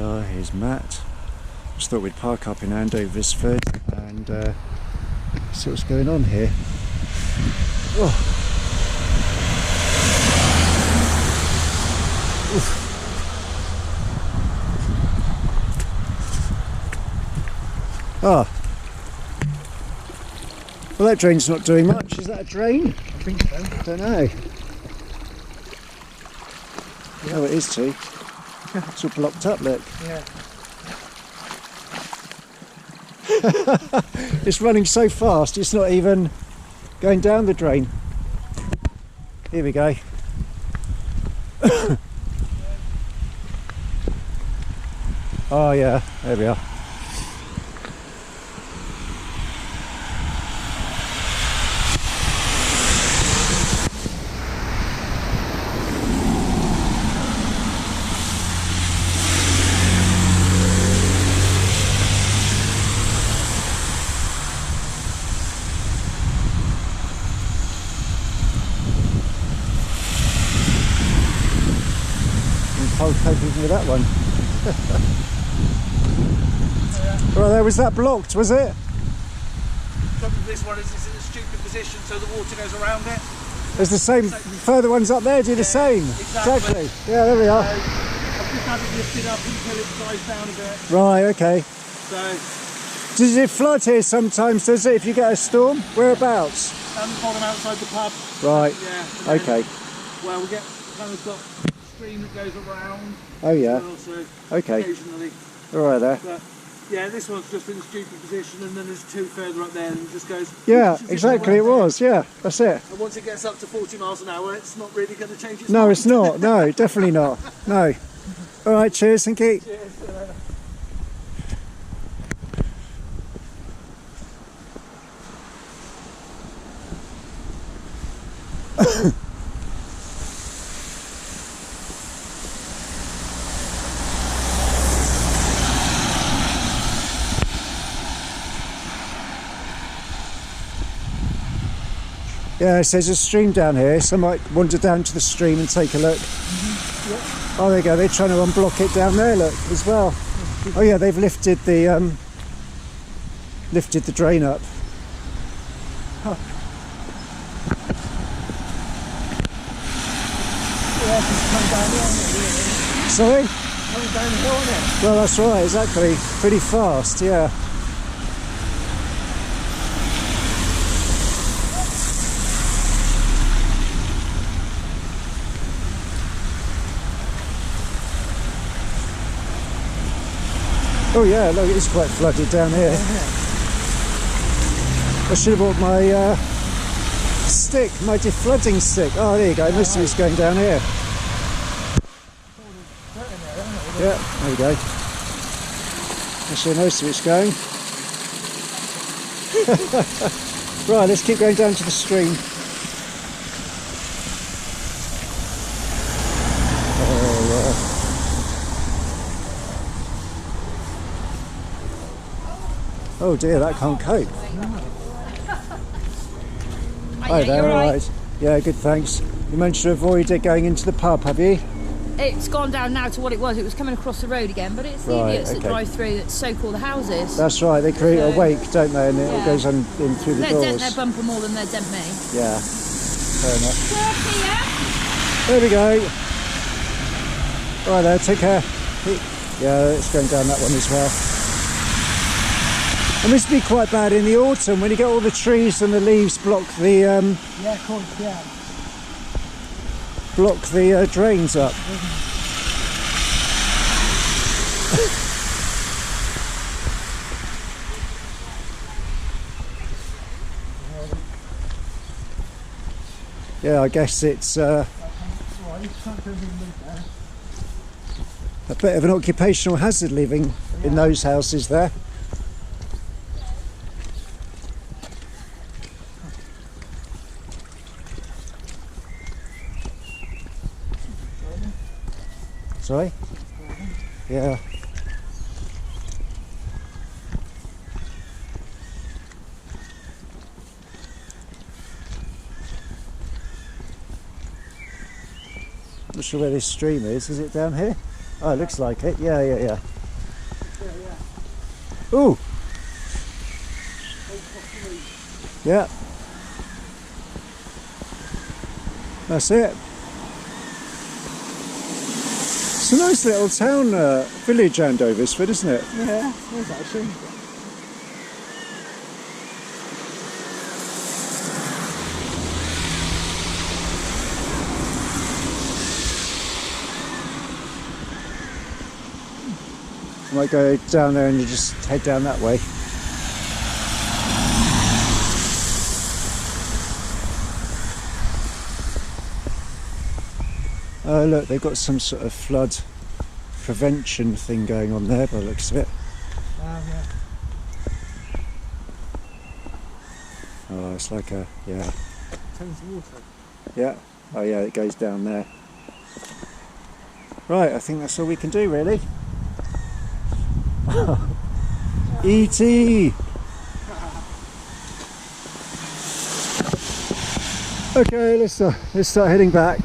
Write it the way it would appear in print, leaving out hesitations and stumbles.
car, here's Matt. Just thought we'd park up in Andoversford and see what's going on here. Oh. Ah. Well, that drain's not doing much. Is that a drain? I think so. I don't know. Yeah. Oh, it is too. It's all blocked up, look. Yeah. It's running so fast, it's not even going down the drain. Here we go. Oh yeah, there we are. Cold coping with that one. Well, there was that blocked, was it? The trouble with this one is it's in a stupid position, so the water goes around it. There's the same. Further ones up there do the same. Exactly. Yeah, there we are. So I've just had it lifted up until it dries down a bit. Right. Okay. So Does it flood here sometimes? Does it? If you get a storm, whereabouts? down the bottom outside the pub. Right. Yeah. Okay. Well, we get kind of got stream that goes around. Oh yeah. Also Okay. occasionally. All right there. But yeah, this one's just in a stupid position, and then there's two further up there, and it just goes. Yeah, exactly. It was. Yeah, that's it. And once it gets up to 40 miles an hour, it's not really going to change its No, mind. it's not. No, definitely not. No. All right. Cheers. Thank you. Cheers. Yeah, it says there's a stream down here, so I might wander down to the stream and take a look. Mm-hmm. Yep. Oh, there you go, they're trying to unblock it down there, look, as well. Oh yeah, they've lifted the drain up. Yeah, it's coming down here, isn't it? Sorry? Coming down the hill, isn't it? Well, that's right, exactly. Pretty fast, yeah. Oh yeah, look, it's quite flooded down here. I should have brought my stick, my deflooding stick. Oh, there you go, most of it's going down here. Yeah, there you go. That's where most of it's going. Right, let's keep going down to the stream. Oh dear, that can't cope. Hi there, all right. Yeah, good, thanks. You managed to avoid it going into the pub, have you? It's gone down now to what it was. It was coming across the road again, but it's the idiots that drive through that soak all the houses. That's right, they create a wake, don't they? And it all goes on in through the doors. They dent their bumper more than they dent me. Yeah, fair enough. Here. There we go. Right there, take care. Yeah, it's going down that one as well. It must be quite bad in the autumn when you get all the trees and the leaves block the yeah, of course, yeah. block the drains up. Yeah, I guess it's a bit of an occupational hazard living in those houses there. Sorry? Yeah. Not sure where this stream is. Is it down here? Oh, it looks like it. Yeah, yeah, yeah. Ooh. Yeah. That's it. It's a nice little town, village, Andoversford, isn't it? Yeah, it is actually. I might go down there and you just head down that way. Oh look, they've got some sort of flood prevention thing going on there by the looks of it. Yeah. Oh, it's like a, yeah. Thames water. Yeah. Oh yeah, it goes down there. Right, I think that's all we can do really. E.T. Okay, let's start heading back.